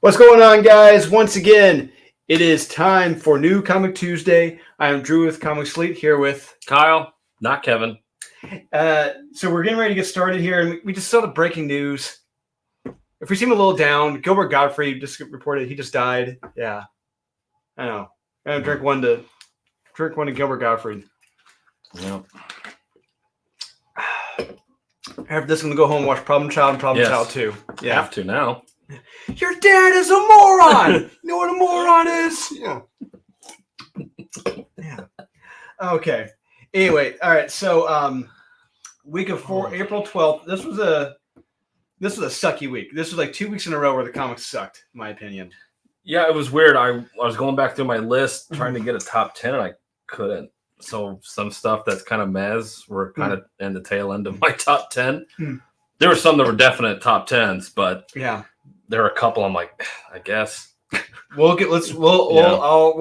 What's going on, guys? Once again, it is time for New Comic Tuesday. I am Drew with Comic Slate here with Kyle, not Kevin. So we're getting ready to get started here, and we just saw the breaking news. If we seem a little down, Gilbert Gottfried just reported he just died. Yeah, I know. I'm gonna drink one to Gilbert Gottfried. Yep. After this, I'm gonna go home and watch Problem Child and Problem Child 2. Yeah. Have to now. Your dad is a moron. You know what a moron is? Yeah. Yeah. Okay. Anyway, all right. So, week of April 12th. This was a sucky week. This was like 2 weeks in a row where the comics sucked, in my opinion. Yeah, it was weird. I was going back through my list trying to get a top 10, and I couldn't. So some stuff that's kind of mez were kind of in the tail end of my top 10. There were some that were definite top 10s, but yeah, there are a couple I'm like, I guess. We'll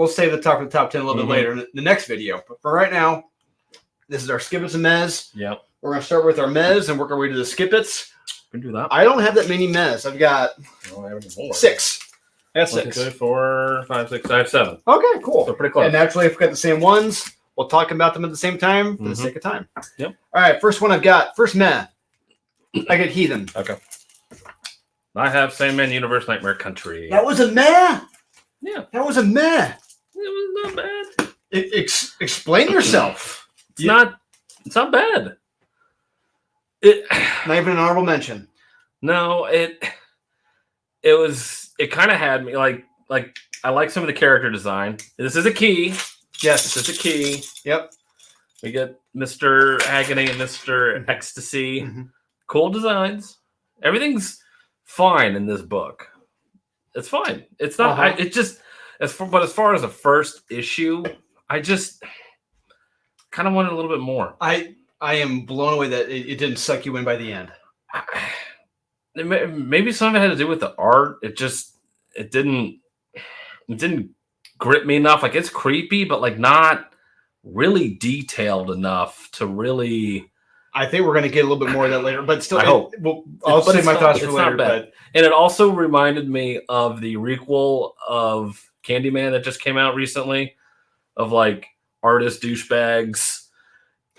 save the top of the top 10 a little bit later in the next video. But for right now, this is our Skippets and Mez. Yeah. We're going to start with our Mez and work our way to the Skippets. We can do that. I don't have that many Mez. I've got 6. I got 6. 2, 4, 5, 6. I have 7. Okay, cool. So pretty close. And naturally, if we got the same ones, we'll talk about them at the same time for the sake of time. Yep. All right, first one I've got. First Meh. I get Heathen. Okay. I have Sandman Universe Nightmare Country. That was a Meh. Yeah. That was a Meh. It was not bad. Explain yourself. It's not bad. Not even an honorable mention. No, it kind of had me like I like some of the character design. This is a key. Yes, this is a key. Yep. We get Mr. Agony and Mr. Ecstasy. Mm-hmm. Cool designs. Everything's fine in this book. It's fine. It's not. It just as far as a first issue, I just kind of wanted a little bit more. I am blown away that it didn't suck you in by the end. Maybe some of it had to do with the art. It didn't grip me enough. Like, it's creepy, but like not really detailed enough to really. I think we're going to get a little bit more of that later, but still, I'll save my thoughts for later. But and it also reminded me of the requel of Candyman that just came out recently, of like artist douchebags.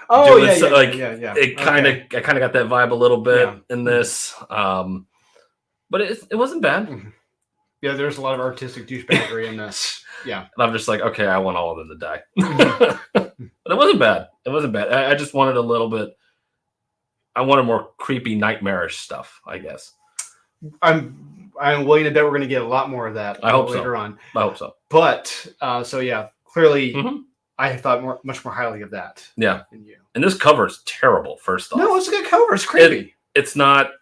Oh yeah. It kind of I kind of got that vibe a little bit in this, but it wasn't bad. Yeah, there's a lot of artistic douchebaggery in this. Yeah, and I'm just like, okay, I want all of them to die. But it wasn't bad. It wasn't bad. I just wanted a little bit. I wanted more creepy, nightmarish stuff, I guess. I'm willing to bet we're going to get a lot more of that. I hope later on. I hope so. But so yeah, clearly. I thought much more highly of that. Yeah. Than you. And this cover is terrible, first off. No, it's a good cover. It's creepy. It's not.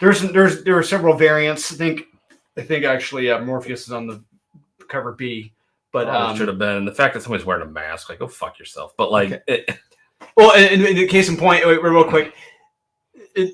There are several variants. I think actually Morpheus is on the cover B. But it should have been. The fact that somebody's wearing a mask, like, go fuck yourself. But like, well, in the case in point, real quick,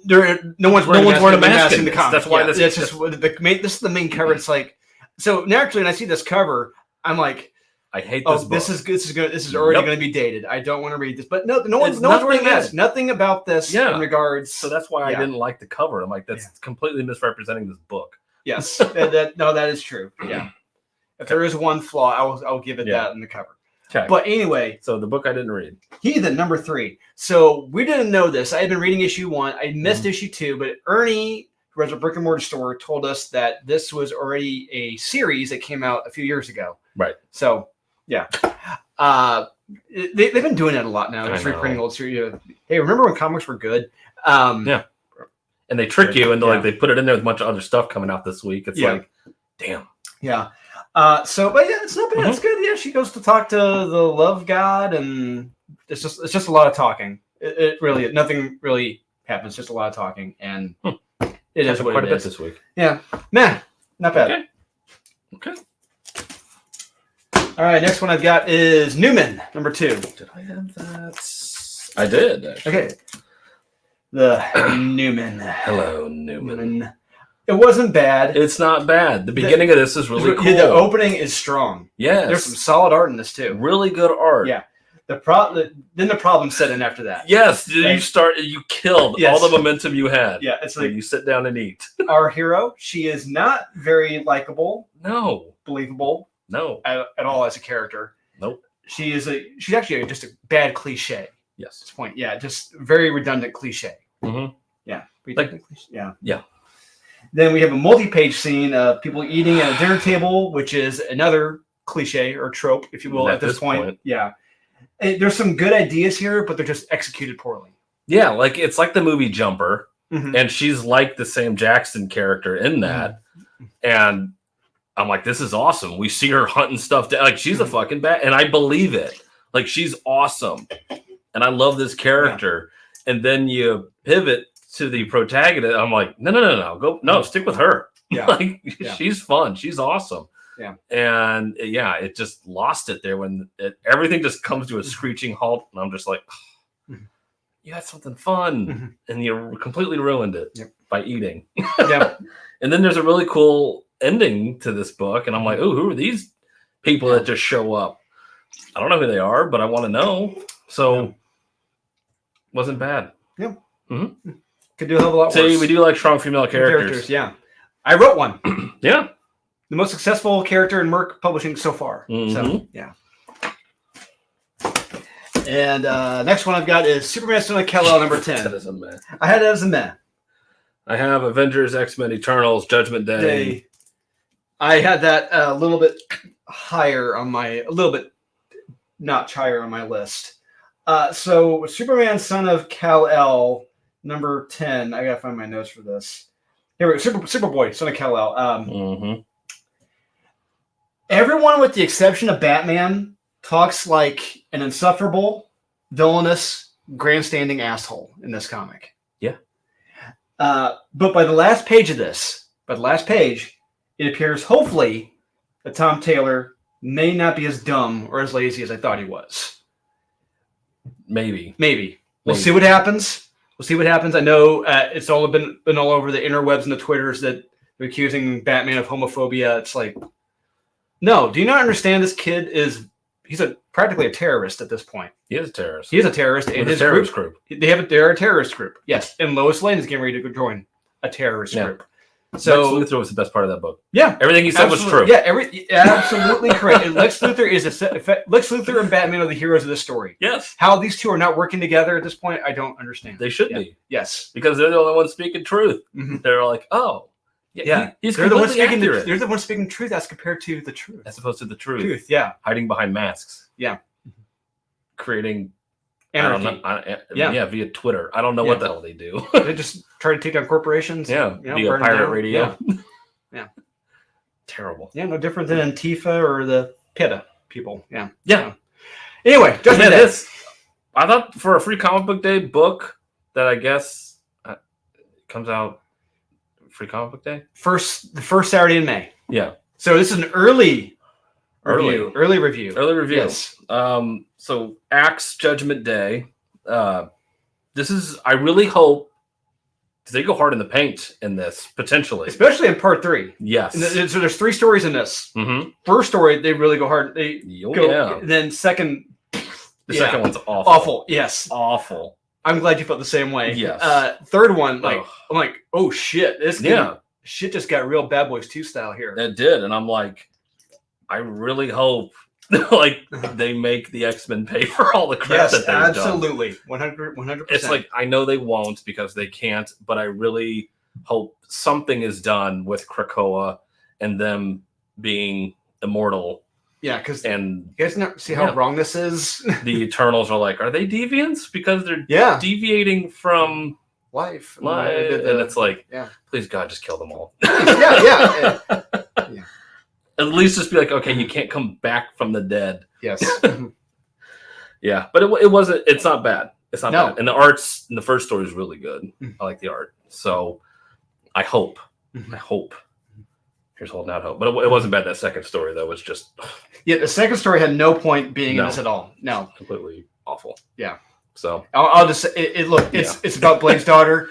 no one's wearing a mask in the comics. That's why this is the main cover. It's like, so naturally, when I see this cover, I'm like, I hate this book. This is already going to be dated. I don't want to read this. But no one's wearing this. Nothing about this in regards. So that's why I didn't like the cover. I'm like, that's completely misrepresenting this book. Yes, that is true. Yeah, if there is one flaw, I'll give it that in the cover. Okay. But anyway, so the book I didn't read. Heathen number 3. So we didn't know this. I had been reading issue 1. I missed issue 2, but Ernie, who runs a brick and mortar store, told us that this was already a series that came out a few years ago. Right. So. Yeah. They've been doing that a lot now. Just reprinting old series. Hey, remember when comics were good? Yeah. And they trick you into like they put it in there with a bunch of other stuff coming out this week. It's like, damn. Yeah. But yeah, it's not bad. It's good. Yeah, she goes to talk to the love god, and it's just a lot of talking. It really nothing really happens. Just a lot of talking, and it is what quite it a bit is. this week. Yeah. Man, not bad. Okay. All right, next one I've got is Newman, number 2. Did I have that? I did. Actually. Okay. The Newman. Hello, Newman. It wasn't bad. It's not bad. The beginning of this is really cool. The opening is strong. Yes. There's some solid art in this, too. Really good art. Yeah. The problem set in after that. Yes, you killed all the momentum you had. Yeah, it's like you sit down and eat. Our hero, she is not very likable. No. Believable. No. At all as a character. Nope. She's actually just a bad cliche. Yes. At this point. Yeah, just very redundant cliche. Mm-hmm. Yeah. Yeah. Then we have a multi-page scene of people eating at a dinner table, which is another cliche or trope, if you will, at this point. Yeah. And there's some good ideas here, but they're just executed poorly. Yeah, like it's like the movie Jumper, and she's like the Sam Jackson character in that. And I'm like, this is awesome. We see her hunting stuff down. Like, she's a fucking bad, and I believe it. Like, she's awesome. And I love this character. Yeah. And then you pivot to the protagonist. I'm like, no, stick with her. Yeah. She's fun. She's awesome. Yeah. And it just lost it there when everything just comes to a screeching halt. And I'm just like, you had something fun and you completely ruined it by eating. Yeah. And then there's a really cool ending to this book. And I'm like, oh, who are these people that just show up? I don't know who they are, but I want to know. So wasn't bad. Yeah. Mm-hmm. Could do a hell of a lot worse. See, we do like strong female characters. Yeah. I wrote one. Yeah. The most successful character in Merc Publishing so far. Mm-hmm. So, yeah. And next one I've got is Superman Son of Kal-El number 10. That is a meh. I had it as a meh. I have Avengers, X-Men, Eternals, Judgment Day. I had that a little bit higher on my, notch higher on my list. So Superman Son of Kal-El number 10. I gotta find my notes for this. Here we go. Superboy Son of Kal-El. Everyone with the exception of Batman talks like an insufferable, villainous, grandstanding asshole in this comic. Yeah. But by the last page of this, it appears hopefully that Tom Taylor may not be as dumb or as lazy as I thought he was. Maybe. We'll see what happens. I know it's all been all over the interwebs and the Twitters that they're accusing Batman of homophobia. It's like, no, do you not understand this kid he's practically a terrorist at this point. He is a terrorist. He is a terrorist. And his terrorist group. They're a terrorist group. Yes. And Lois Lane is getting ready to join a terrorist group. So Lex Luthor was the best part of that book. Yeah. Everything he said was true. Yeah, absolutely correct. And Lex Luthor and Batman are the heroes of this story. Yes. How these two are not working together at this point, I don't understand. They should be. Yes. Because they're the only ones speaking truth. Mm-hmm. They're like, oh. He's they're the ones speaking accurate. They're the ones speaking truth as compared to the truth. As opposed to the truth. Yeah. Hiding behind masks. Yeah. Creating anarchy. Via Twitter. I don't know what the hell they do. They just try to take down corporations. Yeah. Via pirate radio. Yeah. Terrible. Yeah, no different than Antifa or the PETA people. Yeah. Yeah. Anyway, Judgment Day. I thought for a free comic book day book that I guess comes out free comic book day? The first Saturday in May. Yeah. So this is an early review. Yes. So Axe Judgment Day. I really hope because they go hard in the paint in this, potentially. Especially in part 3. Yes. So there's 3 stories in this. Mm-hmm. First story, they really go hard. Then second... The second one's awful. Awful, yes. Awful. I'm glad you felt the same way. Yes. Third one, I'm like, oh shit. Shit just got real Bad Boys 2 style here. It did. And I'm like, I really hope they make the X-Men pay for all the crap that they've done. Absolutely. 100%. It's like, I know they won't because they can't, but I really hope something is done with Krakoa and them being immortal. Yeah, because you guys see how wrong this is? The Eternals are like, are they deviants? Because they're deviating from life. And it's like, please God, just kill them all. Yeah. At least just be like, okay, you can't come back from the dead. Yes. Yeah, but it's not bad. It's not bad. And the arts in the first story is really good. I like the art. So I hope. Here's holding out hope. But it wasn't bad. That second story, though, was just... Yeah, the second story had no point being in this at all. No. Completely awful. Yeah. So... I'll just say, it's about Blake's daughter.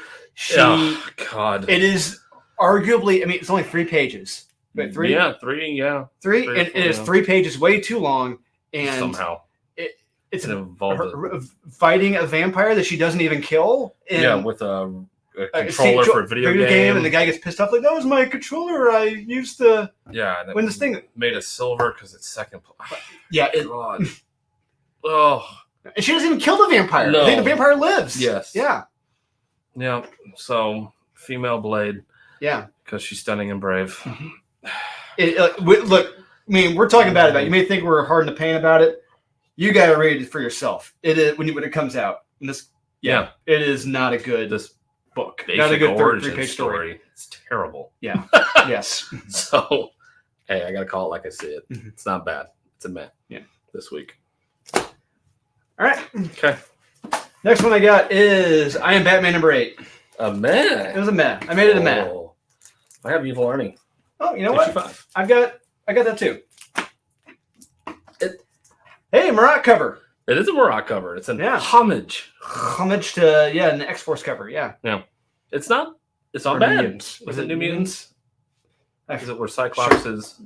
God. It is arguably... I mean, it's only 3 pages. But 3? Yeah, 3, yeah. 3? And it is 3 pages way too long. And somehow. it's It involved fighting a vampire that she doesn't even kill. And with a controller for a video game, and the guy gets pissed off like, that was my controller. I used to and win this thing. Made of silver because it's second. Yeah. God. Oh. And she doesn't even kill the vampire. No. I think the vampire lives. Yes. Yeah. Yeah. So female Blade. Yeah. Because she's stunning and brave. Look, I mean, we're talking bad about it. You may think we're hard in the paint about it. You got to read it for yourself. It is when it comes out. And this, it is not a good book. Not a good three-page story. It's terrible. Yeah. Yes. So, hey, I got to call it like I see it. Mm-hmm. It's not bad. It's a meh. Yeah. This week. All right. Okay. Next one I got is I Am Batman #8. A meh. It was a meh. I made it a meh. I have Evil Arnie. Oh, you know what? 65. I got that too. Hey, Marat cover. It is a Marat cover. It's an homage. Homage to an X-Force cover. Yeah. Yeah. It's not bad. Mutants. Was it New Mutants? Is it where Cyclops is?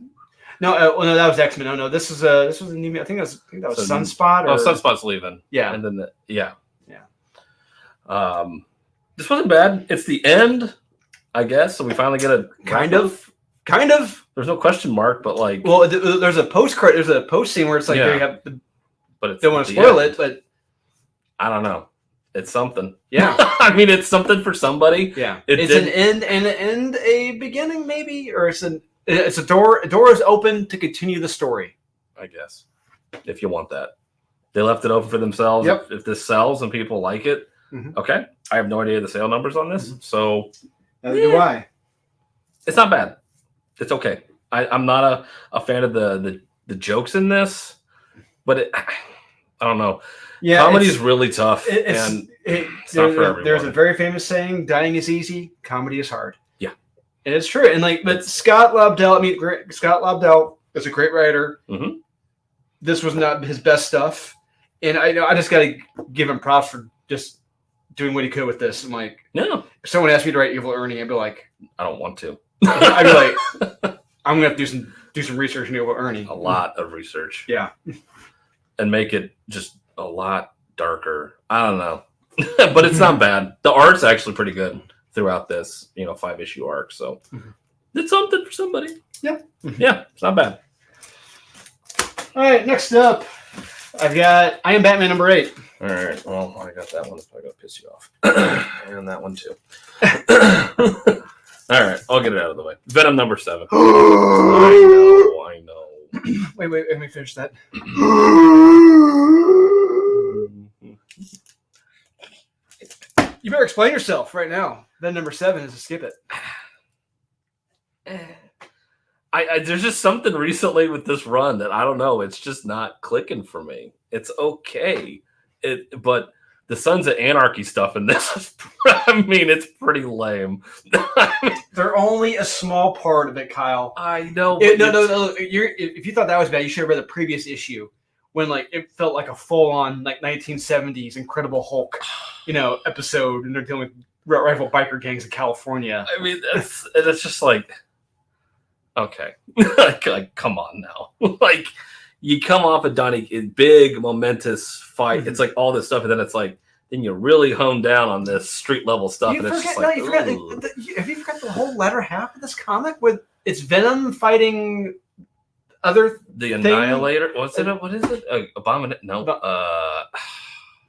No, no, that was X-Men. No, this was a new. I think that was Sunspot. Sunspot's leaving. Yeah, and then this wasn't bad. It's the end, I guess. So we finally get a kind of. There's no question mark, but like, well, there's a post-credit. There's a post scene where it's like they have, but it's don't want to spoil it, but I don't know. It's something. Yeah, I mean, it's something for somebody. Yeah, it's an end and a beginning, maybe, or it's a door. A door is open to continue the story. I guess, if you want that, they left it open for themselves. Yep. If this sells and people like it, okay. I have no idea the sale numbers on this, so neither do I. It's not bad. It's okay. I'm not a fan of the jokes in this, but I don't know. Yeah, comedy's really tough, and it's not for everyone. There's a very famous saying: "Dying is easy, comedy is hard." Yeah, and it's true. And but Scott Lobdell. I mean, Scott Lobdell is a great writer. Mm-hmm. This was not his best stuff, and I just got to give him props for just doing what he could with this. I'm like, no. If someone asked me to write Evil Ernie, I'd be like, I don't want to. I'd be like, I'm gonna have to do some research on Evil Ernie. A lot of research. Yeah, and make it just a lot darker. I don't know, but it's not bad. The art's actually pretty good throughout this, 5-issue arc. So it's something for somebody. Yeah, yeah, it's not bad. All right, next up, I've got I Am Batman #8. All right, well, I got that one. It's probably gonna piss you off, and that one too. All right, I'll get it out of the way. Venom #7. I know. Wait, let me finish that. You better explain yourself right now. Then #7 is to skip it. There's just something recently with this run that I don't know. It's just not clicking for me. It's okay, but the Sons of Anarchy stuff in this is, it's pretty lame. They're only a small part of it, Kyle. I know. No. If you thought that was bad, you should have read the previous issue when it felt like a full-on 1970s Incredible Hulk, episode, and they're dealing with rival biker gangs in California. I mean, that's just like, okay, like come on now, You come off a big momentous fight. It's like all this stuff, and then it's like, then you really hone down on this street level stuff. Have you forgot the whole latter half of this comic with it's Venom fighting other the Annihilator? What is it? Abomination? No.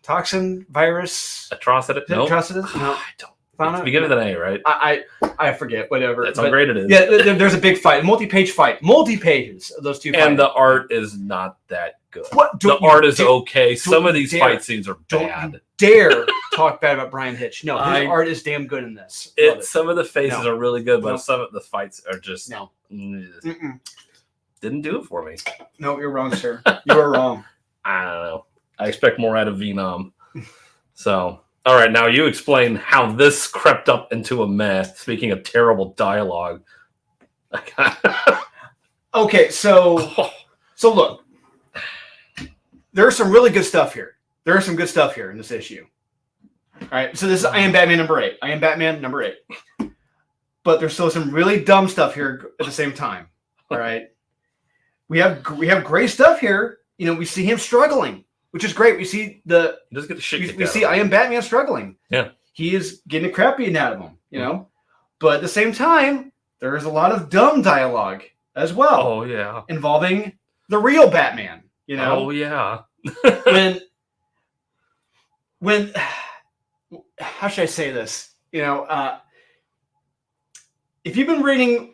Toxin virus. Atrocity? No. Atrocity? No. I don't. It's beginning with an A, right? I forget, whatever. That's how great it is. Yeah, there's a big fight, multi-page fight, multi-pages of those two fights. And the art is not that good. What? The art is okay. Some of these fight scenes are bad. Don't dare talk bad about Brian Hitch. No, his art is damn good in this. Some of the faces are really good, but some of the fights are just didn't do it for me. No, you're wrong, sir. You are wrong. I don't know. I expect more out of Venom. So... All right, now you explain how this crept up into a mess. Speaking of terrible dialogue. Okay, so look. There's some really good stuff here. There is some good stuff here in this issue. All right, so this is I Am Batman #8. I Am Batman #8. But there's still some really dumb stuff here at the same time. All right. We have great stuff here. We see him struggling. which is great. We see He doesn't get the shit kicked we out see of him. I Am Batman struggling. Yeah. He is getting the crap beaten out of him, you know? But at the same time, there is a lot of dumb dialogue as well. Oh, yeah. Involving the real Batman, you know? Oh, yeah. when how should I say this? You know, if you've been reading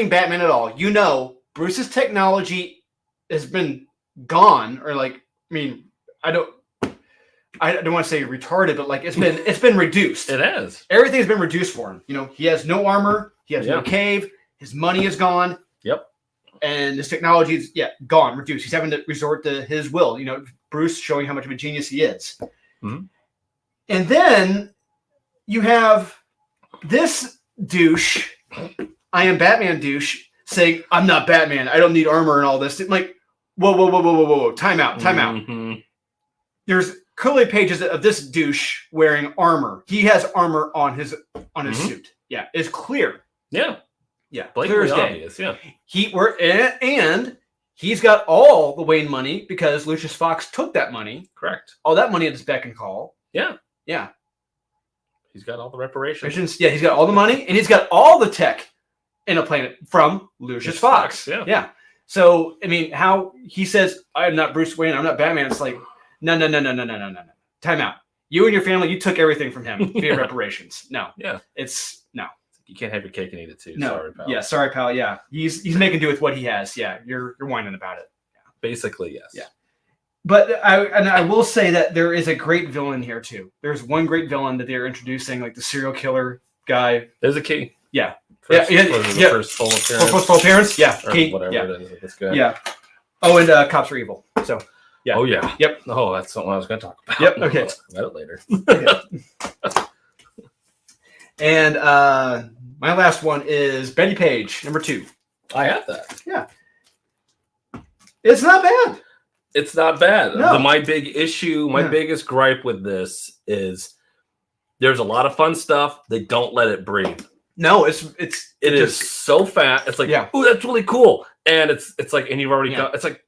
Batman at all, you know Bruce's technology has been gone, or like, I mean, I don't want to say retarded, but like it's been reduced. It has. Everything's been reduced for him. You know, he has no armor, he has no cave, his money is gone. Yep. And his technology is gone, reduced. He's having to resort to his will. You know, Bruce showing how much of a genius he is. Mm-hmm. And then you have this douche, I Am Batman douche, saying, "I'm not Batman. I don't need armor and all this." I'm like, whoa. Time out. There's clearly pages of this douche wearing armor. He has armor on his suit. Yeah, it's clear. Yeah. Yeah, Blatantly obvious. Yeah. And he's got all the Wayne money because Lucius Fox took that money. Correct. All that money at his beck and call. Yeah. Yeah. He's got all the reparations. Yeah, he's got all the money and he's got all the tech in a planet from Lucius Fox. Yeah. So, I mean, how he says, "I'm not Bruce Wayne, I'm not Batman." It's like, no. Time out. You and your family, you took everything from him via reparations. No. Yeah. It's no. You can't have your cake and eat it too. No. Sorry, pal. Yeah, sorry, pal. Yeah. He's making do with what he has. Yeah. You're whining about it. Yeah. Basically, yes. Yeah. But I will say that there is a great villain here too. There's one great villain that they're introducing, like the serial killer guy. There's a key. Yeah. First full appearance. Full appearance. Yeah. Or Key. whatever it is. That's good. Yeah. Oh, and cops are evil. So. Yeah. Oh yeah. Yep. Oh, that's something I was going to talk about. Yep. Okay. We'll talk about it later. Okay. And my last one is Betty Page, number 2. I have that. Yeah. It's not bad. It's not bad. No. My big issue, my biggest gripe with this is there's a lot of fun stuff. They don't let it breathe. No, it is so fast. It's like, ooh, that's really cool. And it's like, and you've already got, it's like,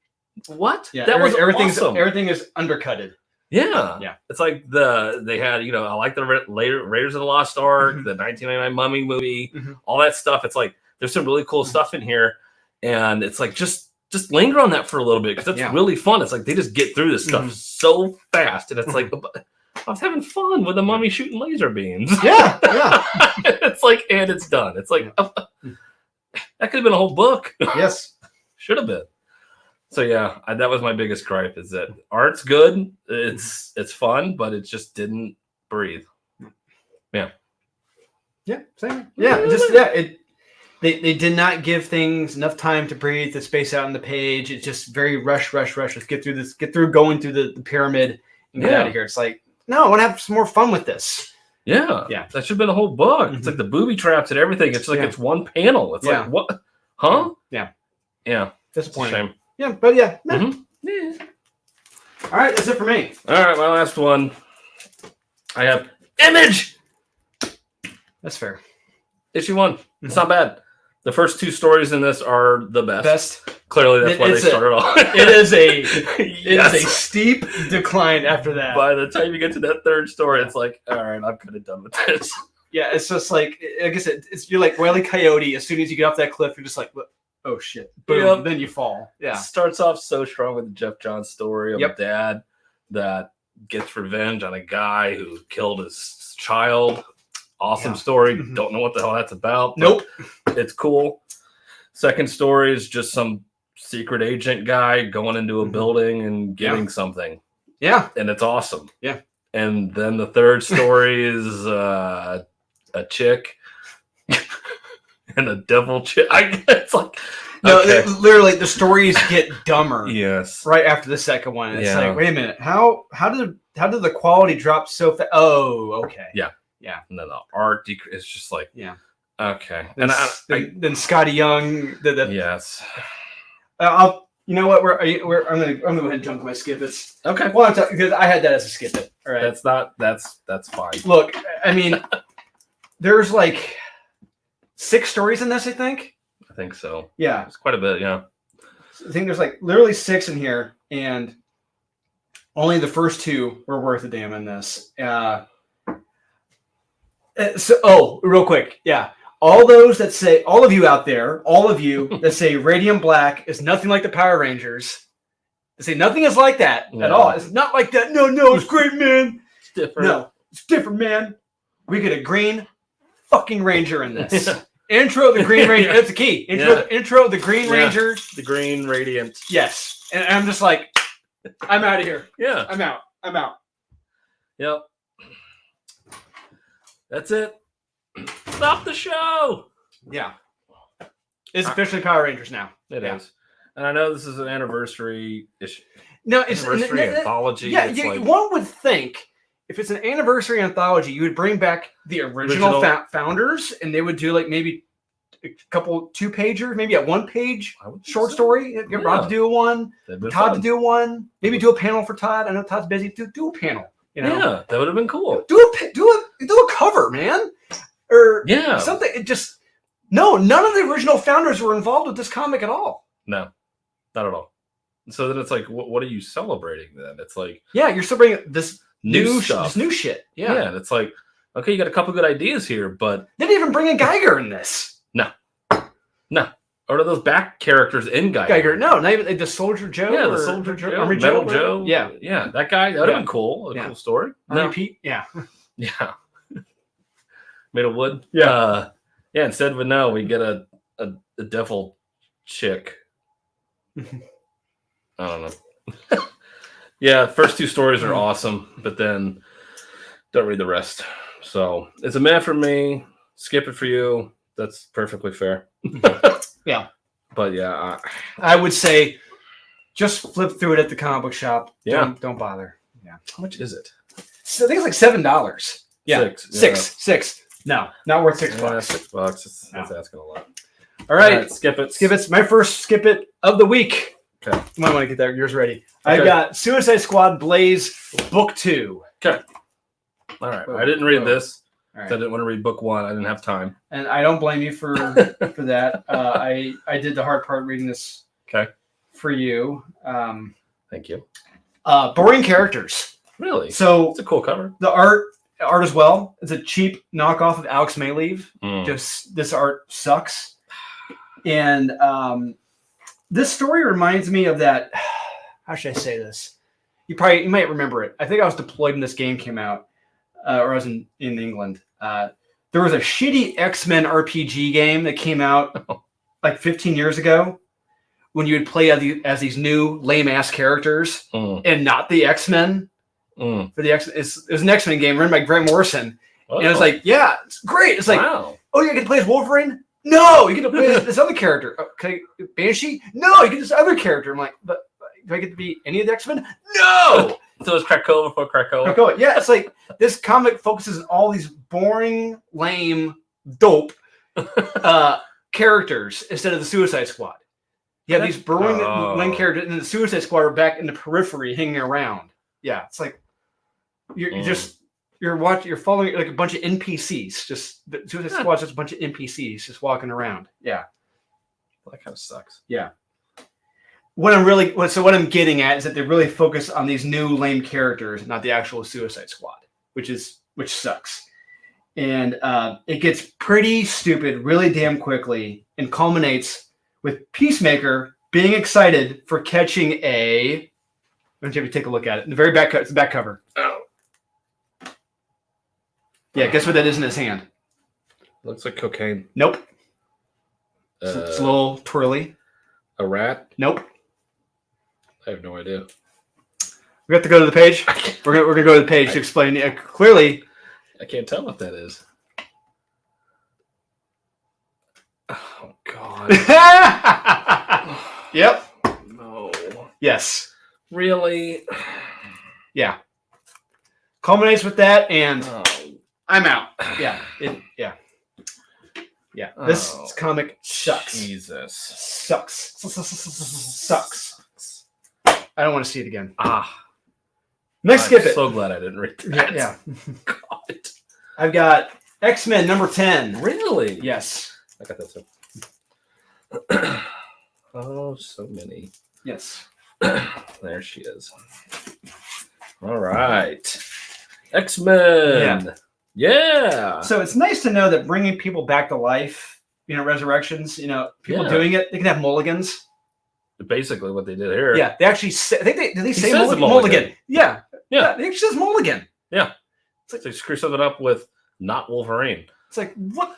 what? Yeah, that was awesome. Everything is undercutted. Yeah. Yeah. It's like they had, you know, I like the Raiders of the Lost Ark, the 1999 Mummy movie, all that stuff. It's like, there's some really cool stuff in here. And it's like, just linger on that for a little bit because that's really fun. It's like they just get through this stuff so fast. And it's like, I was having fun with the mummy shooting laser beams. Yeah. It's like, and it's done. It's like, that could have been a whole book. Yes. Should have been. So yeah, that was my biggest gripe is that art's good. It's fun, but it just didn't breathe. Yeah. Yeah. Same. Yeah. They did not give things enough time to breathe, to space out on the page. It's just very rush. Let's get through this, going through the pyramid and get out of here. It's like, no, I want to have some more fun with this. Yeah. That should have been a whole book. It's like the booby traps and everything. It's like it's one panel. It's like, what? Huh? Yeah. Disappointing. Shame. Yeah, but yeah. All right, that's it for me. All right, my last one. I have Image. That's fair. Issue 1. It's not bad. The first 2 stories in this are the best. Clearly, that's why they started off. It is a steep decline after that. By the time you get to that 3rd story, it's like, all right, I'm kind of done with this. Yeah, it's just like I said, you're like Wile E. Coyote. As soon as you get off that cliff, you're just like, oh shit, boom, then you fall. Yeah, it starts off so strong with the Jeff Johns story of a dad that gets revenge on a guy who killed his child. Awesome story. Don't know what the hell that's about. Nope. It's cool. Second story is just some secret agent guy going into a building and getting something. Yeah. And it's awesome. Yeah. And then the third story is a chick and a devil chick. It's like, literally the stories get dumber. Yes. Right after the second one. It's like, wait a minute. How did the quality drop so fast? Oh, okay. Yeah. Yeah. And then the art is just like, okay. Then Scotty Young. Yes. You know what? I'm gonna go ahead and jump to my skip it's. Okay. Well, because I had that as a skip it. All right. That's fine. Look, I mean, there's like 6 stories in this, I think. I think so. Yeah. It's quite a bit, yeah. I think there's like literally 6 in here, and Only the first two were worth a damn in this. Real quick, yeah. All of you out there, all of you that say Radiant Black is nothing like the Power Rangers, they say nothing is like that at all. It's not like that. No, it's great, man. It's different. No, it's different, man. We get a green fucking Ranger in this. Intro of the Green Ranger. That's the key. Intro of the Green Ranger. The Green Radiant. Yes. And I'm just like, I'm out of here. Yeah. I'm out. Yep. That's it. Stop the show. Yeah. It's officially Power Rangers now. It is. And I know this is an anniversary issue. No, it's anniversary anthology. Yeah, like, one would think if it's an anniversary anthology, you would bring back the original founders, and they would do like maybe a couple 2-pagers, maybe a 1-page short story. Get Rob to do one, Todd to do one, maybe do a panel for Todd. I know Todd's busy. Do a panel. You know? Yeah, that would have been cool. Do a cover, man, or something. It just none of the original founders were involved with this comic at all. No, not at all. So then it's like, what are you celebrating then? It's like, you're still bringing this new stuff, this new shit. Yeah, and it's like, okay, you got a couple good ideas here, but they didn't even bring in Geiger in this. No. Or are those back characters in Geiger? No, not even the Soldier Joe. Yeah, the Soldier Joe, Army Metal Joe. Yeah, that guy. That would have been cool. A cool story. Army Pete. Yeah. Yeah. Made of wood. Yeah. Instead of we get a devil chick. I don't know. Yeah, first 2 stories are awesome, but then don't read the rest. So it's a man for me. Skip it for you. That's perfectly fair. Yeah. But yeah, I would say just flip through it at the comic book shop. Yeah. Don't bother. Yeah. How much is it? So I think it's like $7. Yeah. Six. No, not worth $6. $6. That's asking a lot. All right. Skip it. It's my first skip it of the week. Okay. You might want to get that. Yours ready. Okay. I got Suicide Squad Blaze Book 2. Okay. All right. I didn't read this. Right. I didn't want to read book 1. I didn't have time. And I don't blame you for that. I did the hard part reading this for you. Thank you. Boring characters. Really? So it's a cool cover. The art as well. It's a cheap knockoff of Alex Mayleave. Just this art sucks. And this story reminds me of that. How should I say this? You might remember it. I think I was deployed when this game came out. Or I was in England. There was a shitty X-Men RPG game that came out like 15 years ago when you would play as these new lame-ass characters and not the X-Men. For the X, it was an X-Men game run by Grant Morrison. And it was like, yeah, it's great. It's like, oh, you get to play as Wolverine? No, you get to play as this other character. Okay, Banshee? No, you get this other character. I'm like, but do I get to be any of the X-Men? No! So it's Krakoa before Krakoa. Krakoa. Yeah, it's like this comic focuses on all these boring, lame, dope characters instead of the Suicide Squad. You have these boring, lame characters, and the Suicide Squad are back in the periphery, hanging around. Yeah, it's like you're following like a bunch of NPCs. Just the Suicide Squad's just a bunch of NPCs just walking around. Yeah, well, that kind of sucks. Yeah. What I'm getting at is that they really focus on these new lame characters, not the actual Suicide Squad, which sucks. And it gets pretty stupid really damn quickly and culminates with Peacemaker being excited for catching a. Why don't you take a look at it? In the very back, it's the back cover. Oh. Yeah, guess what that is in his hand? Looks like cocaine. Nope. It's a little twirly. A rat? Nope. I have no idea. We have to go to the page. We're gonna go to the page to explain clearly. I can't tell what that is. Oh God. Yep. No. Yes. Really? Yeah. Culminates with that, and I'm out. Yeah. Yeah. This comic sucks. Jesus. Sucks. I don't want to see it again. Next, skip it. I'm so glad I didn't read that. Yeah. God. I've got X-Men number 10. Really? Yes. I got that too. Oh, so many. Yes. There she is. All right. X-Men. Yeah. So it's nice to know that bringing people back to life, resurrections, people doing it, they can have mulligans. Basically what they did here. Yeah, they actually say, I think did they say mulligan? Mulligan? Yeah. Yeah. They actually says mulligan. Yeah. It's like they screw something up with not Wolverine. It's like, what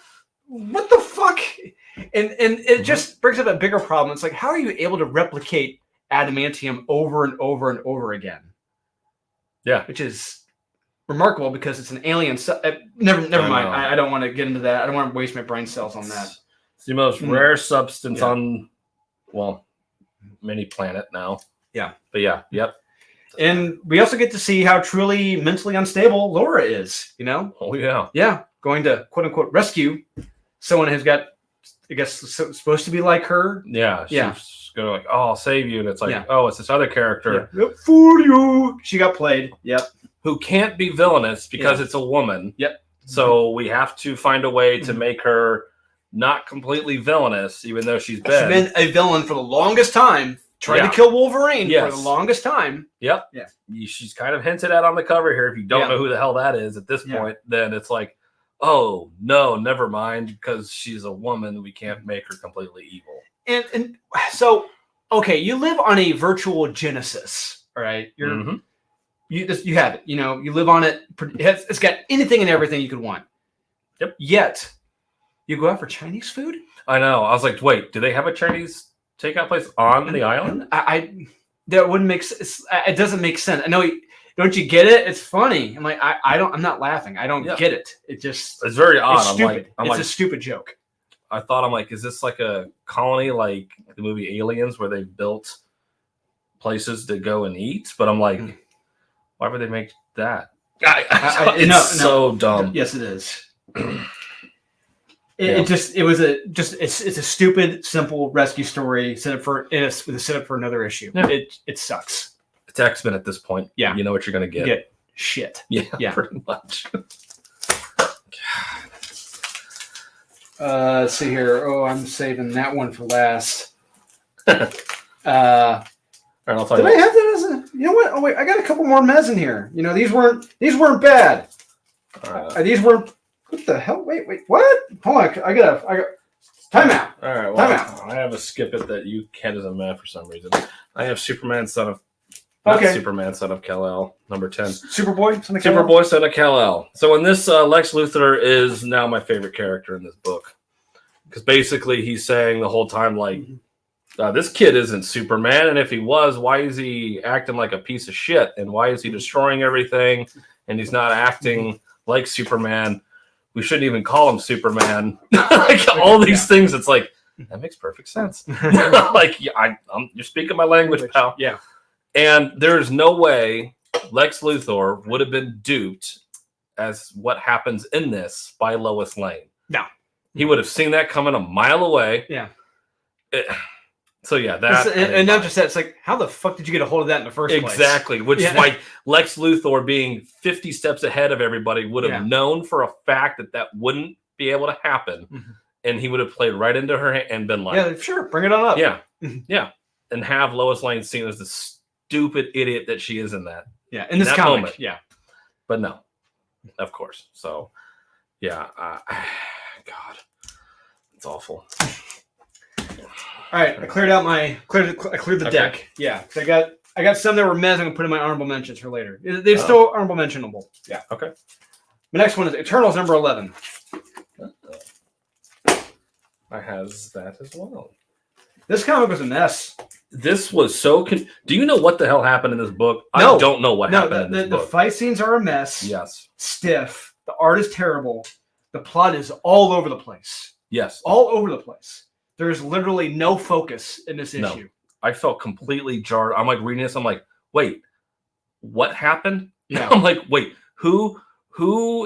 the fuck? And it just brings up a bigger problem. It's like, how are you able to replicate adamantium over and over and over again? Yeah. Which is remarkable because it's an alien. Never mind. I don't want to get into that. I don't want to waste my brain cells on that. It's the most rare substance on, many planet now. Yeah. But yeah. Yep. And we also get to see how truly mentally unstable Laura is, Oh, yeah. Yeah. Going to, quote unquote, rescue someone who's got, I guess, supposed to be like her. Yeah. She's going to like, oh, I'll save you. And it's like, oh, it's this other character. Yeah. Yep, for you. She got played. Yep. Who can't be villainous because it's a woman. Yep. So we have to find a way to make her not completely villainous, even though she's been a villain for the longest time. Tried to kill Wolverine for the longest time. Yep. Yeah. She's kind of hinted at on the cover here. If you don't know who the hell that is at this point, then it's like, oh, no, never mind. Because she's a woman, we can't make her completely evil. And so, okay, you live on a virtual Genesis, all right? You have it. You live on it. It's got anything and everything you could want. Yep. Yet, you go out for Chinese food? I know. I was like, wait, do they have a Chinese takeout place on the island? That wouldn't make sense. It doesn't make sense. I know. Don't you get it? It's funny. I'm like, I'm not laughing. I don't get it. It's very odd. It's stupid. It's a stupid joke. I thought, I'm like, is this like a colony like the movie Aliens where they built places to go and eat? But I'm like, why would they make that? It's so dumb. Yes, it is. It's a stupid, simple rescue story set up for another issue. Yeah. It sucks. It's X-Men at this point. Yeah, you know what you're gonna get. You get shit. Yeah, pretty much. Let's see here. Oh, I'm saving that one for last. All right, I'll tell you. Did I have that as a? You know what? Oh wait, I got a couple more mez in here. These weren't bad. These weren't. What the hell? Wait, what? Hold on, I got time out. All right, well, time out. I have a skip it that you can't as a man for some reason. I have Superman son of Kal-El, number 10. Superboy son of Kal-El. So in this, Lex Luthor is now my favorite character in this book. Because basically he's saying the whole time, like, this kid isn't Superman, and if he was, why is he acting like a piece of shit? And why is he destroying everything? And he's not acting like Superman. We shouldn't even call him Superman. Like all these things, it's like, that makes perfect sense. Like, you're speaking my language, pal. Yeah. And there's no way Lex Luthor would have been duped as what happens in this by Lois Lane. No. He would have seen that coming a mile away. Yeah. So yeah, that and not just that. It's like, how the fuck did you get a hold of that in the first place? Exactly, which is why Lex Luthor, being 50 steps ahead of everybody, would have known for a fact that wouldn't be able to happen, and he would have played right into her and been like, "Yeah, sure, bring it on up." Yeah, yeah, and have Lois Lane seen as the stupid idiot that she is in that. Yeah, in this comic, moment. Yeah, but no, of course. So, yeah, God, it's awful. All right, I cleared out I cleared the deck. Yeah, I got some that were mez. I'm gonna put in my honorable mentions for later. They're still honorable mentionable. Yeah. Okay. The next one is Eternals number 11. I has that as well. This comic was a mess. This was so. Do you know what the hell happened in this book? No. I don't know what happened in this book. The fight scenes are a mess. Yes. Stiff. The art is terrible. The plot is all over the place. Yes. All over the place. There's literally no focus in this issue. I felt completely jarred. I'm like reading this. I'm like, wait, what happened? Yeah. I'm like, wait, who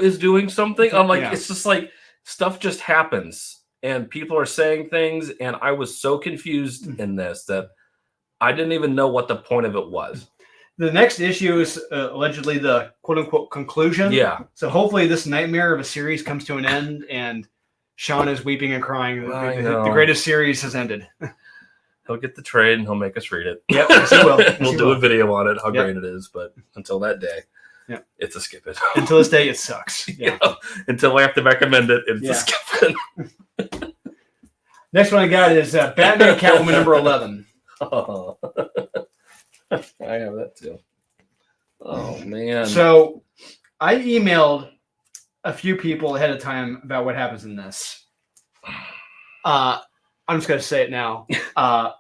is doing something? I'm like, it's just like stuff just happens and people are saying things. And I was so confused in this that I didn't even know what the point of it was. The next issue is allegedly the quote unquote conclusion. Yeah. So hopefully this nightmare of a series comes to an end and Sean is weeping and crying. The greatest series has ended. He'll get the trade and he'll make us read it. Yep, yes, he will. Yes, We'll he do will. a video on it, how Yep. great it is. But until that day, Yep. It's a skip it. Until this day, it sucks. Yeah. Until I have to recommend it, it's Yeah. a skip it. Next one I got is Batman Catwoman number 11. Oh. I have that too. Oh man. So I emailed a few people ahead of time about what happens in this. I'm just going to say it now. I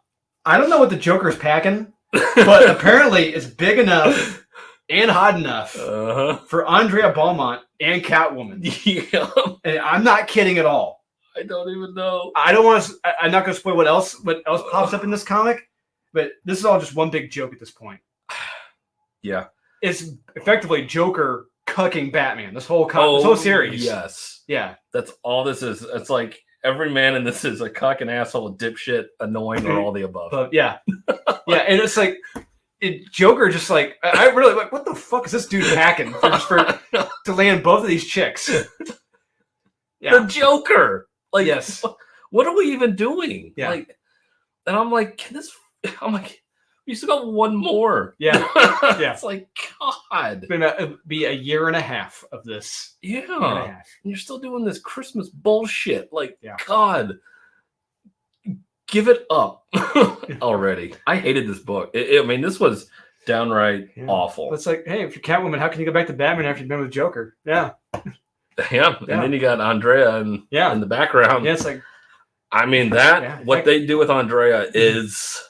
don't know what the Joker's packing, but apparently it's big enough and hot enough for Andrea Beaumont and Catwoman. Yeah. And I'm not kidding at all. I don't even know. I don't want to. I'm not going to spoil what else pops up in this comic, but this is all just one big joke at this point. Yeah. It's effectively Joker cucking Batman. This whole series. Yes. Yeah. That's all this is. It's like every man in this is a cuck, an asshole, a dipshit, annoying, or all the above. But yeah. Yeah, and it's like Joker just like I really like what the fuck is this dude packing to land both of these chicks? Yeah. The Joker. Like, yes. What are we even doing? Yeah. Like, and I'm like, we still got one more. Yeah. Yeah. It's like, God. It'll be a year and a half of this. Yeah. Year and a half. And you're still doing this Christmas bullshit. Like, yeah. God. Give it up already. I hated this book. I mean, this was downright awful. It's like, hey, if you're Catwoman, how can you go back to Batman after you've been with Joker? Yeah. Yeah. And then you got Andrea in the background. Yeah, it's like, I mean, what they do with Andrea is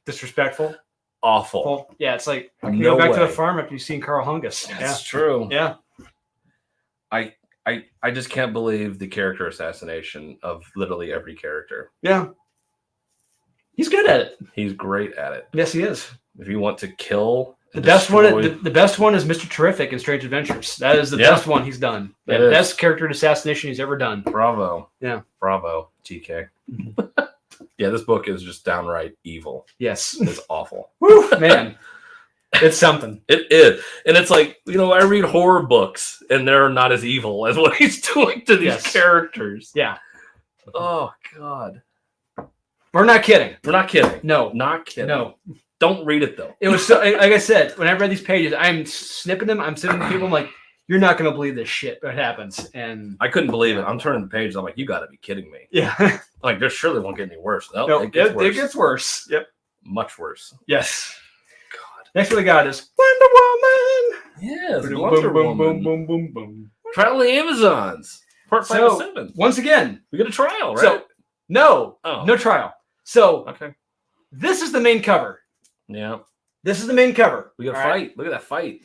disrespectful. Awful. Well, yeah, it's like, how can you go back to the farm after you've seen Carl Hungus? That's true. Yeah. I just can't believe the character assassination of literally every character. Yeah. He's good at it. He's great at it. Yes, he is. If you want to kill the best one, the best one is Mr. Terrific in Strange Adventures. That is the best one he's done. The best character assassination he's ever done. Bravo. Yeah. Bravo, GK. Yeah, this book is just downright evil. Yes. It's awful. Woo, man. It's something. It is. And it's like, I read horror books and they're not as evil as what he's doing to these characters. Yeah. Oh, God. We're not kidding. We're not kidding. No. Not kidding. No. Don't read it, though. It was so, like I said, when I read these pages, I'm snipping them. I'm sitting with people. I'm like, you're not going to believe this shit that happens. And I couldn't believe it. I'm turning the page. I'm like, you got to be kidding me. Yeah. Like, there surely won't get any worse. No, it gets worse. It gets worse. Yep. Much worse. Yes. God. Next one we got is Wonder Woman. Yes. Boom, Wonder boom, Woman. boom, boom, boom, boom. Trial of the Amazons. Part 5 of 7. Once again. We get a trial, right? So, no trial. So, this is the main cover. Yeah. This is the main cover. We got a fight. Right? Look at that fight.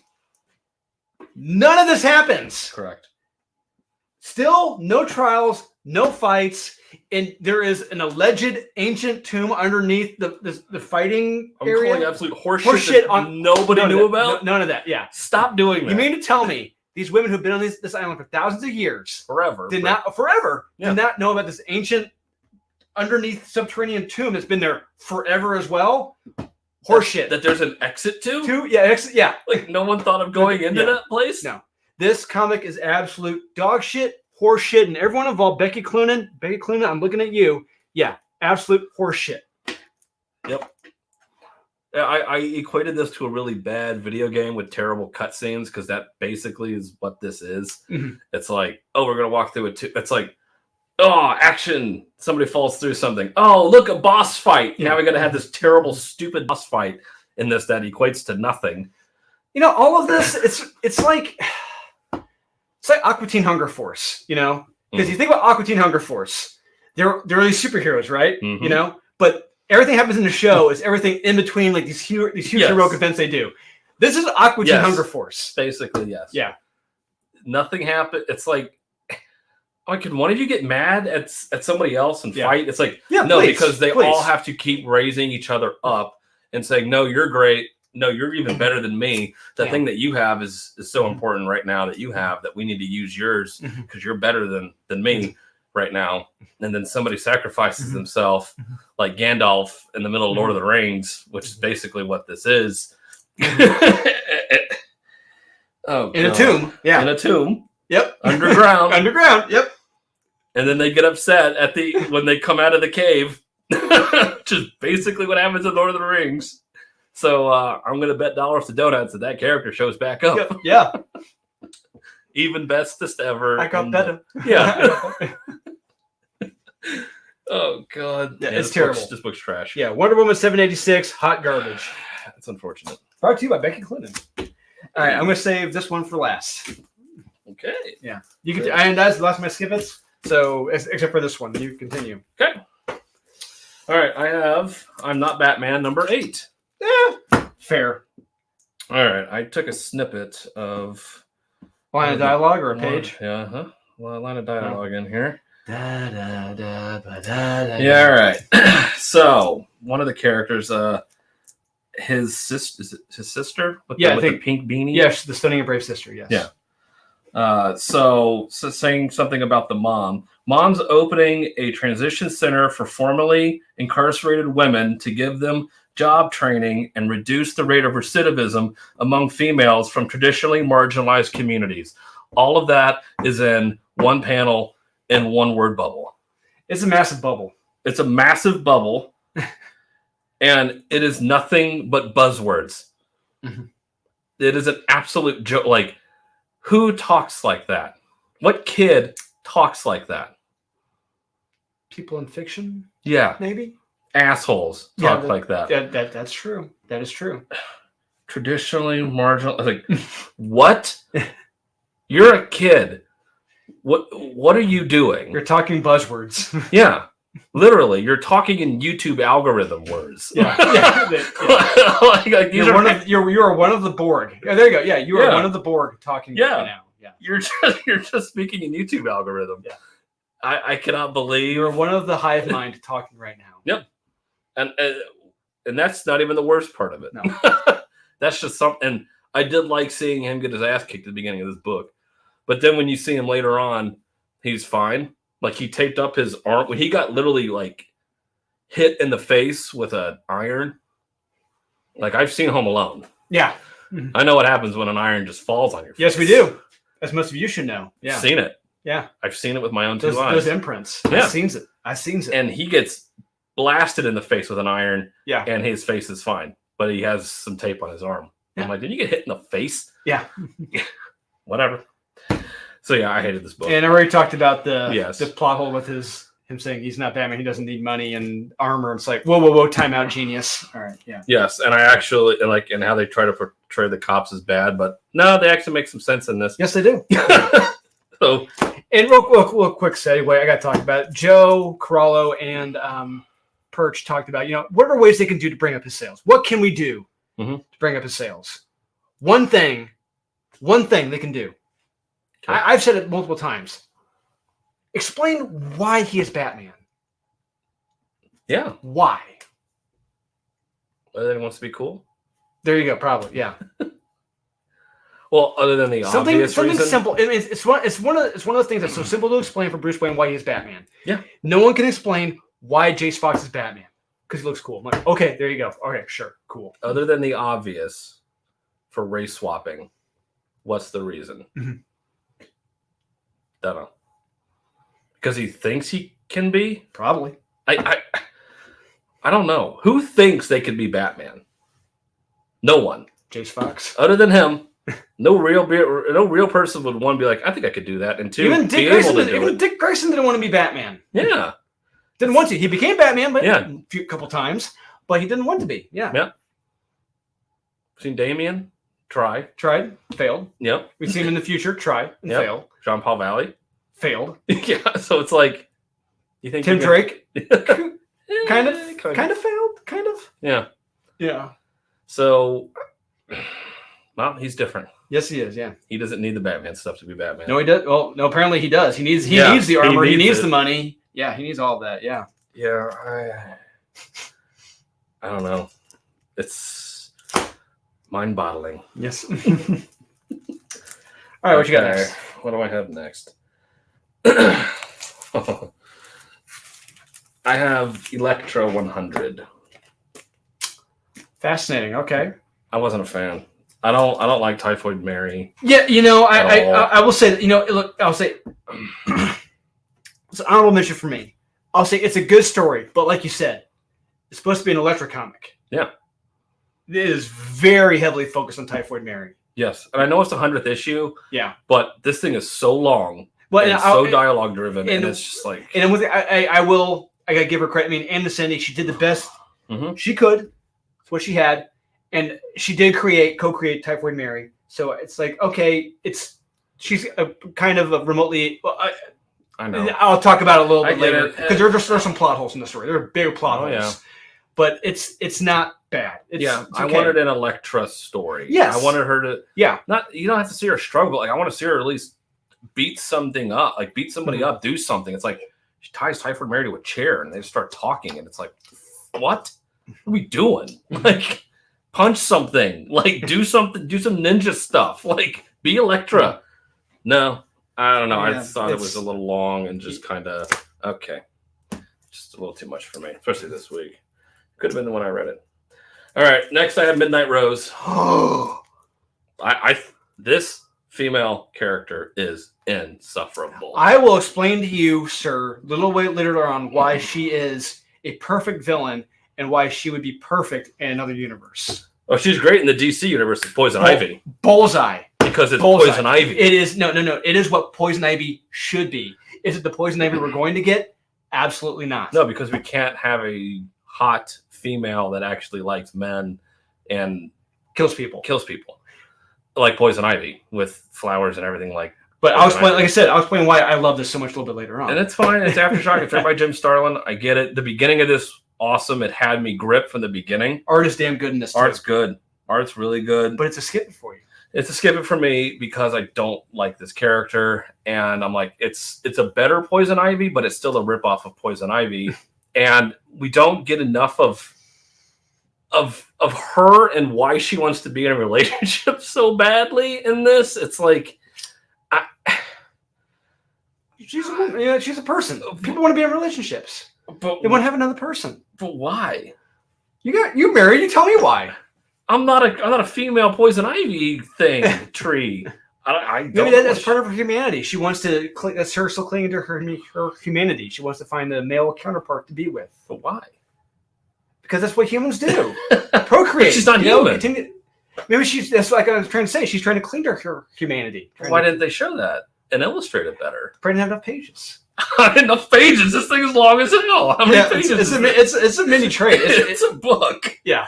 None of this happens. Correct. Still, no trials, no fights, and there is an alleged ancient tomb underneath the fighting area. I'm calling absolute horseshit on nobody knew about. None of that. Yeah. Stop doing that. You mean to tell me these women who've been on this island for thousands of years, did not know about this ancient underneath subterranean tomb that's been there forever as well? Horseshit. That there's an exit to? Yeah. Like no one thought of going into that place? No. This comic is absolute dog shit, horseshit, and everyone involved, Becky Cloonan, I'm looking at you. Yeah, absolute horseshit. Yep. I equated this to a really bad video game with terrible cutscenes because that basically is what this is. Mm-hmm. It's like, we're going to walk through it. It's like, action. Somebody falls through something. Oh, look, a boss fight. Now we're going to have this terrible, stupid boss fight in this that equates to nothing. All of this, it's like Aqua Teen Hunger Force, Because you think about Aqua Teen Hunger Force, they're these superheroes, right? Mm-hmm. But everything happens in the show is everything in between, like these huge heroic events they do. This is Aqua Teen Hunger Force. Basically, yes. Yeah. Nothing happened. It's like, can one of you get mad at somebody else and fight? It's like, no, because they all have to keep raising each other up and saying, no, you're great. No, you're even better than me. The thing that you have is so important right now that you have that we need to use yours because you're better than me right now. And then somebody sacrifices themselves like Gandalf in the middle of Lord of the Rings, which is basically what this is. In a tomb. Yeah. In a tomb. Yep. Underground. Yep. And then they get upset when they come out of the cave Which is basically what happens in Lord of the Rings. So I'm going to bet dollars to donuts that character shows back up. Yeah. Even bestest ever. I got better. Yeah. Oh, God. Yeah, it's terrible. This book's trash. Yeah, Wonder Woman 786, hot garbage. That's unfortunate. Brought to you by Becky Clinton. All right, I'm going to save this one for last. Okay. Yeah. You can, and that's the last of my skip-its. So, except for this one, you continue. Okay. All right, I have I'm Not Batman number 8. Yeah. Fair. All right, I took a snippet of line of dialogue or a page? Yeah, well, a line of dialogue in here. Da, da, da, ba, da, da, Yeah, all right. So, one of the characters, his sister, is it his sister? With the pink beanie? Yes, the Stunning and Brave Sister, yes. Yeah. So saying something about the mom. Mom's opening a transition center for formerly incarcerated women to give them job training and reduce the rate of recidivism among females from traditionally marginalized communities. All of that is in one panel in one word bubble. It's a massive bubble. It's a massive bubble, and it is nothing but buzzwords. Mm-hmm. It is an absolute joke. Like, who talks like that? What kid talks like that? People in fiction? Yeah. Maybe? Assholes talk like that. That's true. That is true. Traditionally marginal. Like, what? You're a kid. What are you doing? You're talking buzzwords. Yeah. Literally, you're talking in YouTube algorithm words. Yeah. You're one of the Borg. Yeah, there you go. Yeah, you are one of the Borg talking right now. Yeah. You're just speaking in YouTube algorithm. Yeah. I cannot believe you're one of the hive mind talking right now. Yep. And that's not even the worst part of it. No. That's just something. And I did like seeing him get his ass kicked at the beginning of this book. But then when you see him later on, he's fine. Like, he taped up his arm. When he got literally, like, hit in the face with an iron. Like, I've seen Home Alone. Yeah. I know what happens when an iron just falls on your face. Yes, we do. As most of you should know. Yeah. I've seen it. Yeah. I've seen it with my own two eyes. Those imprints. Yeah. I've seen it. And he gets blasted in the face with an iron. Yeah. And his face is fine. But he has some tape on his arm. Yeah. I'm like, did you get hit in the face? Yeah. Whatever. So, yeah, I hated this book. And I already talked about the plot hole with him saying he's not Batman, he doesn't need money and armor. It's like, whoa, time out, genius. All right, yeah. Yes, and I actually, and how they try to portray the cops as bad, but no, they actually make some sense in this. Yes, they do. So, and real quick segue, I got to talk about it. Joe Corallo and Perch talked about, what are ways they can do to bring up his sales? What can we do to bring up his sales? One thing they can do. Okay. I've said it multiple times. Explain why he is Batman. Yeah. Why? Whether he wants to be cool? There you go, probably, yeah. Well, other than the obvious something reason. Simple. It's one of those things that's so simple to explain for Bruce Wayne why he's Batman. Yeah. No one can explain why Jace Fox is Batman. Because he looks cool. I'm like, okay, there you go. Okay, sure, cool. Other than the obvious for race swapping, what's the reason? Mm-hmm. Don't know. Because he thinks he can be? Probably. I don't know. Who thinks they could be Batman? No one. Jace Fox. Other than him, no real person would one be like, I think I could do that. And two, even Dick Grayson didn't want to be Batman. Yeah. Didn't want to. He became Batman, but a couple times, but he didn't want to be. Yeah. Yeah. Seen Damien? Tried, failed. Yep. We see him in the future, try and fail. Jean Paul Valley. Failed. Yeah, so it's like, you think Tim Drake kind of failed, kind of. Yeah. Yeah. So, well, he's different. Yes, he is. Yeah. He doesn't need the Batman stuff to be Batman. No, he does. Well, no, apparently he does. He needs the armor. He needs the money. Yeah, he needs all of that. Yeah. Yeah. I don't know. It's mind-boggling. Yes. All right, what you got next? What do I have next? I have Electro 100. Fascinating. Okay. I wasn't a fan. I don't like Typhoid Mary. Yeah, I will say that, look, I'll say it's an honorable mention for me. I'll say it's a good story, but like you said, it's supposed to be an Electro comic. Yeah. It is very heavily focused on Typhoid Mary. Yes, and I know it's the 100th issue. Yeah, but this thing is so long, and so dialogue driven, and it's just like. And with I gotta give her credit. I mean, Anna Cindy, she did the best she could. It's what she had, and she did co-create Typhoid Mary. So it's like, okay, she's a kind of a remotely. Well, I know. I'll talk about it a little bit later because there's some plot holes in the story. There are big plot holes. Yeah. But it's not bad. It's okay. I wanted an Electra story. Yes. I wanted her to. Yeah. You don't have to see her struggle. Like I want to see her at least beat something up, like beat somebody up, do something. It's like she ties Typhoid Mary to a chair and they just start talking, and it's like, what are we doing? Like, punch something. Like, do something. Do some ninja stuff. Like, be Electra. No, I don't know. I thought it was a little long and just kind of okay. Just a little too much for me, especially this week. Could have been the one I read it. All right, next I have Midnight Rose. Oh, this female character is insufferable. I will explain to you, sir, a little bit later on why she is a perfect villain and why she would be perfect in another universe. Oh, she's great in the DC universe as Poison Ivy. Bullseye. Because it's Poison Ivy. It is no. It is what Poison Ivy should be. Is it the Poison Ivy we're going to get? Absolutely not. No, because we can't have a hot female that actually likes men and kills people like Poison Ivy with flowers and everything. But I'll explain. Like I said, I'll explain why I love this so much a little bit later on. And it's fine. It's Aftershock. It's written by Jim Starlin. I get it. The beginning of this awesome. It had me gripped from the beginning. Art is damn good in this. Art's good. Art's really good. But it's a skip it for you. It's a skip it for me because I don't like this character, and I'm like, it's a better Poison Ivy, but it's still a ripoff of Poison Ivy, and we don't get enough of her and why she wants to be in a relationship so badly in this. It's like, she's a person. People want to be in relationships, but they want to have another person. But why? You married. You tell me why. I'm not a female Poison Ivy thing tree. I Maybe that's part of her humanity. She wants to. That's her still clinging to her humanity. She wants to find a male counterpart to be with. But why? Because that's what humans do. Procreate. She's not human. Maybe that's like I was trying to say. She's trying to cling to her humanity. Why didn't they show that and illustrate it better? Probably didn't have enough pages. Enough pages. This thing is long as hell. How many pages? It's a mini trade. It's a book. Yeah.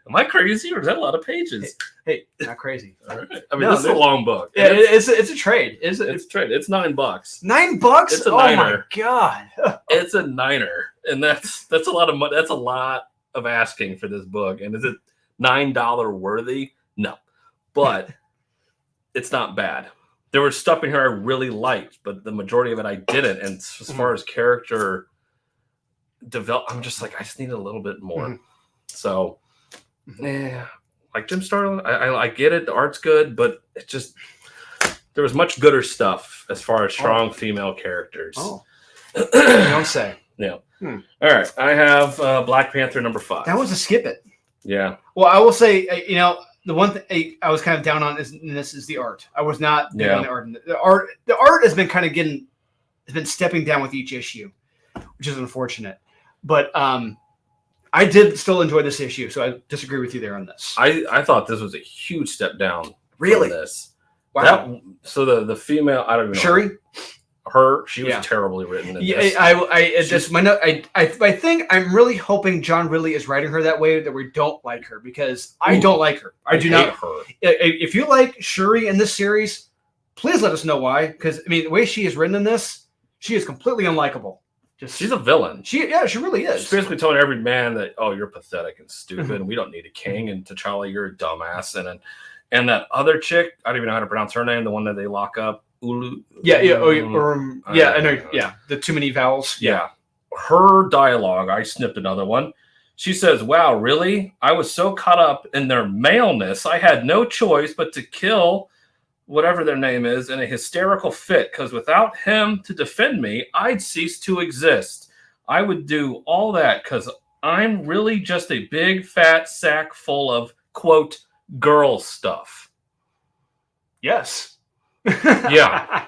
Am I crazy, or is that a lot of pages? Hey, not crazy. All right. I mean, this is a long book. Yeah, it's a trade. It's a trade. It's $9. $9? It's a niner. Oh my god! It's a niner, and that's a lot of money. That's a lot of asking for this book. And is it $9 worthy? No, but it's not bad. There was stuff in here I really liked, but the majority of it I didn't. And as far as character develop, I'm just like, I just need a little bit more. So. Yeah, like Jim Starlin, I get it. The art's good, but it just there was much gooder stuff as far as strong female characters. Oh, you don't say. Yeah. All right, I have Black Panther #5. That was a skip it. Yeah. Well, I will say, the one thing I was kind of down on in this is the art. I was not down on the art. The art has been kind of has been stepping down with each issue, which is unfortunate. But I did still enjoy this issue, so I disagree with you there on this. I thought this was a huge step down. Really? From this. Wow. So the female, I don't even know. Shuri? She was terribly written in this. I think I'm really hoping John Ridley is writing her that way, that we don't like her, because I don't like her. I do not. Her. If you like Shuri in this series, please let us know why, because, I mean, the way she is written in this, she is completely unlikable. She's a villain. She really is. She's basically telling every man that, oh, you're pathetic and stupid, and we don't need a king, and T'Challa, you're a dumbass, and that other chick, I don't even know how to pronounce her name, the one that they lock up, Ulu. I know. Yeah, the too many vowels. Yeah, her dialogue. I snipped another one. She says, "Wow, really? I was so caught up in their maleness, I had no choice but to kill." Whatever their name is, in a hysterical fit, because without him to defend me, I'd cease to exist. I would do all that because I'm really just a big fat sack full of, quote, girl stuff. Yes. Yeah.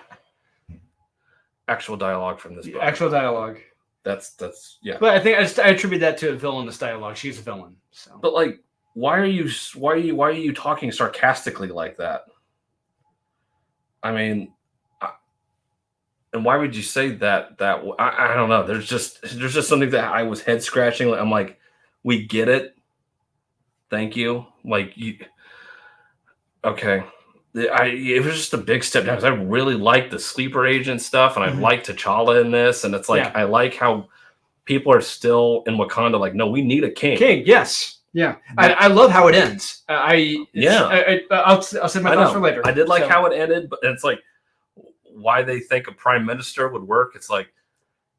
Actual dialogue from this book. Actual dialogue. That's yeah. But I think I attribute that to a villainous dialogue. She's a villain. So. But like, why are you talking sarcastically like that? I mean, and why would you say that? I don't know. There's just something that I was head scratching. I'm like, we get it. Thank you. Like you. Okay. It was just a big step down because I really like the sleeper agent stuff, and I like T'Challa in this, and it's like I like how people are still in Wakanda. Like, no, we need a king. King, yes, yeah. I love how it ends. I'll save my thoughts for later. I did like how it ended, but it's like why they think a prime minister would work. It's like,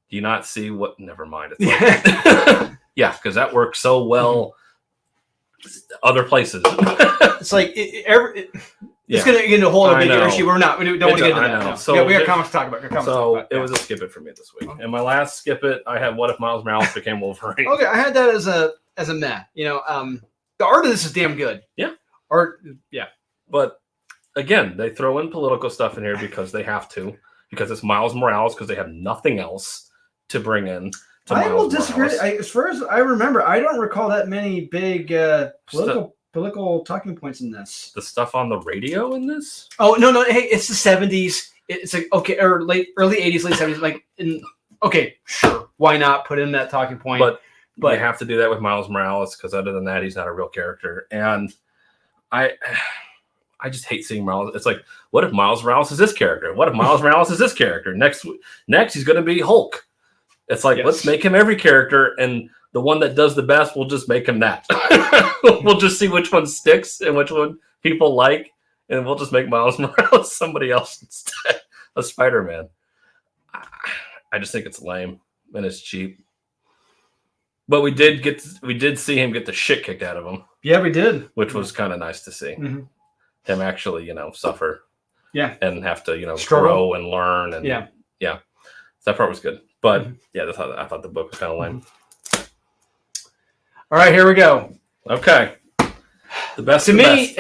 do you not see what? Never mind. It's like, yeah, because that works so well. Other places, it's like it's going to get into a whole other big issue. We don't want to get into that. No. So we got comments to talk about. It was a skip it for me this week. And my last skip it, I had What If Miles Morales Became Wolverine? Okay, I had that as a meh. You know, the art of this is damn good. Yeah. Art, yeah. But again, they throw in political stuff in here because they have to, because it's Miles Morales, because they have nothing else to bring in. I will disagree. As far as I remember, I don't recall that many big political talking points in this. The stuff on the radio in this? Oh no! Hey, it's the 70s. It's like okay, or early 80s, late 70s. Like, okay, sure, why not put in that talking point? But you have to do that with Miles Morales because other than that, he's not a real character. And I just hate seeing Miles. It's like, what if Miles Morales is this character? What if Miles Morales is this character? Next, he's going to be Hulk. It's like, let's make him every character, and the one that does the best, we'll just make him that. We'll just see which one sticks and which one people like, and we'll just make Miles Morales somebody else instead of Spider-Man. I just think it's lame and it's cheap. But we did see him get the shit kicked out of him. Yeah, we did, which was kind of nice to see. Mm-hmm. Him actually, suffer. Yeah, and have to, struggle, grow and learn, and yeah. So that part was good. But I thought the book was kind of lame. All right, here we go. Okay, the best to me.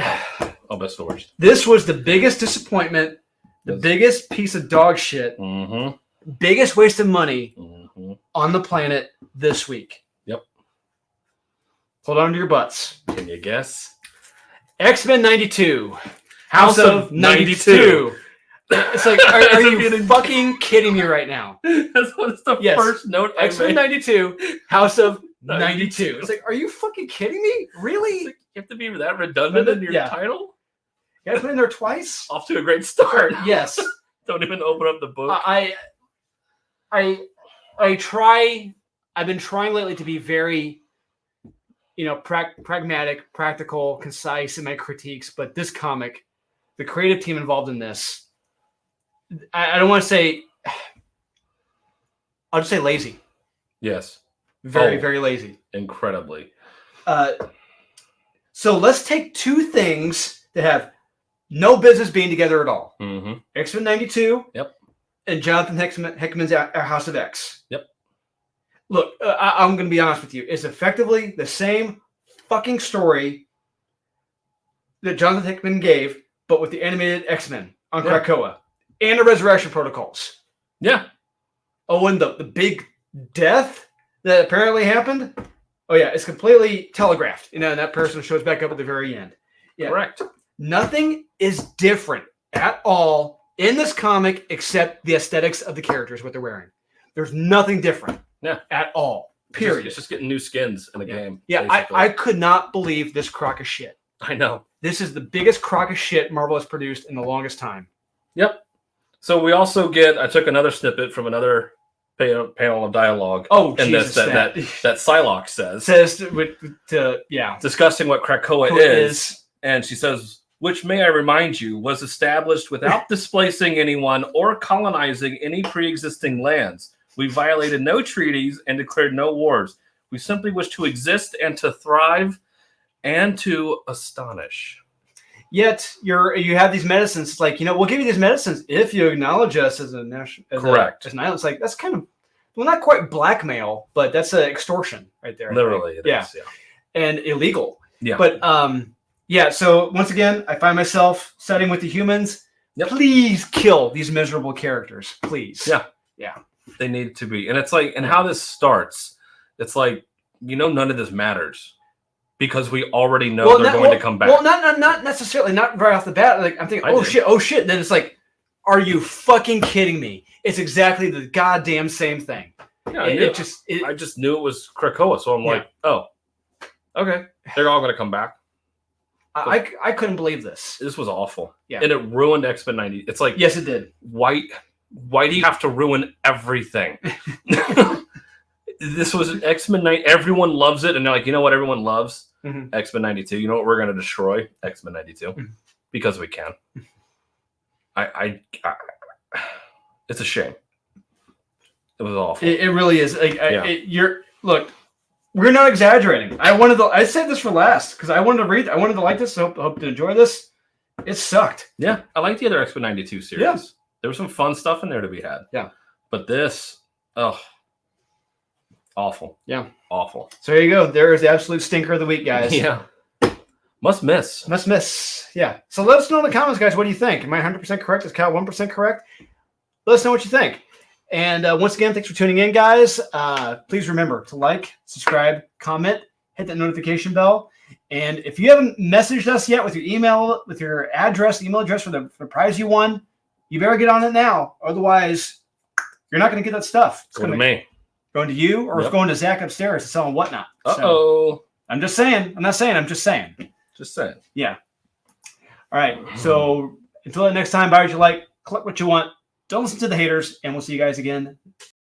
Oh, best of the worst. This was the biggest disappointment, the biggest piece of dog shit, biggest waste of money on the planet this week. Yep. Hold on to your butts. Can you guess? X-Men 92. House of 92. It's like, are you fucking kidding me right now? That's what's the first note. X-Men 92, House of 92. It's like, are you fucking kidding me? Really? Like, you have to be that redundant in your title? You gotta put in there twice? Off to a great start. Yes. Don't even open up the book. I've been trying lately to be very, pragmatic, practical, concise in my critiques, but this comic, the creative team involved in this, I don't want to say, I'll just say lazy. Yes. Very, very lazy. Incredibly. So let's take two things that have no business being together at all. Mm-hmm. X-Men 92. Yep. And Jonathan Hickman's House of X. Yep. Look, I'm going to be honest with you. It's effectively the same fucking story that Jonathan Hickman gave, but with the animated X-Men on Krakoa. And the resurrection protocols. Yeah. Oh, and the big death that apparently happened. Oh, yeah. It's completely telegraphed. And that person shows back up at the very end. Yeah. Correct. Nothing is different at all in this comic except the aesthetics of the characters, what they're wearing. There's nothing different. Yeah. At all. Period. It's just getting new skins in the game. Yeah. I could not believe this crock of shit. I know. This is the biggest crock of shit Marvel has produced in the longest time. Yep. So we also I took another snippet from another panel of dialogue. Oh, and Jesus, that Psylocke says discussing what Krakoa is. And she says, which may I remind you, was established without displacing anyone or colonizing any pre-existing lands. We violated no treaties and declared no wars. We simply wish to exist and to thrive and to astonish. Yet you have these medicines. It's like, we'll give you these medicines if you acknowledge us as a national. Correct. As an island. It's like, that's kind of, well, not quite blackmail, but that's an extortion right there. Literally, it is. And illegal. Yeah. But so once again, I find myself siding with the humans. Yep. Please kill these miserable characters, please. Yeah. Yeah. They need to be. And it's like, and how this starts, it's like, none of this matters because we already know they're going to come back. Well, not necessarily, not right off the bat. Like I'm thinking, oh shit. And then it's like, are you fucking kidding me? It's exactly the goddamn same thing. Yeah, I just knew it was Krakoa, so I'm like, oh, okay, they're all going to come back. I couldn't believe this. This was awful. Yeah. And it ruined X-Men 90. It's like, yes, it did. Why do you have to ruin everything? This was an X-Men 90. Everyone loves it. And they're like, you know what everyone loves? Mm-hmm. X-Men 92. You know what we're going to destroy? X-Men 92. Mm-hmm. Because we can. I it's a shame. It was awful. It really is. Look, we're not exaggerating. I saved this for last because I wanted to read. I wanted to like this. So hope to enjoy this. It sucked. Yeah, I like the other X-Men 92 series. Yeah. There was some fun stuff in there to be had. Yeah, but this, awful. Yeah, awful. So there you go. There is the absolute stinker of the week, guys. Yeah, must miss. Yeah. So let us know in the comments, guys. What do you think? Am I 100% correct? Is Cal 1% correct? Let us know what you think. And once again, thanks for tuning in, guys. Please remember to like, subscribe, comment, hit that notification bell. And if you haven't messaged us yet with your email, with your email address for the prize you won, you better get on it now. Otherwise, you're not going to get that stuff. It's going to me. Going to you, or it's going to Zach upstairs to sell whatnot. So, I'm just saying. I'm not saying. I'm just saying. Just saying. Yeah. All right. So until next time, buy what you like, collect what you want. Don't listen to the haters, and we'll see you guys again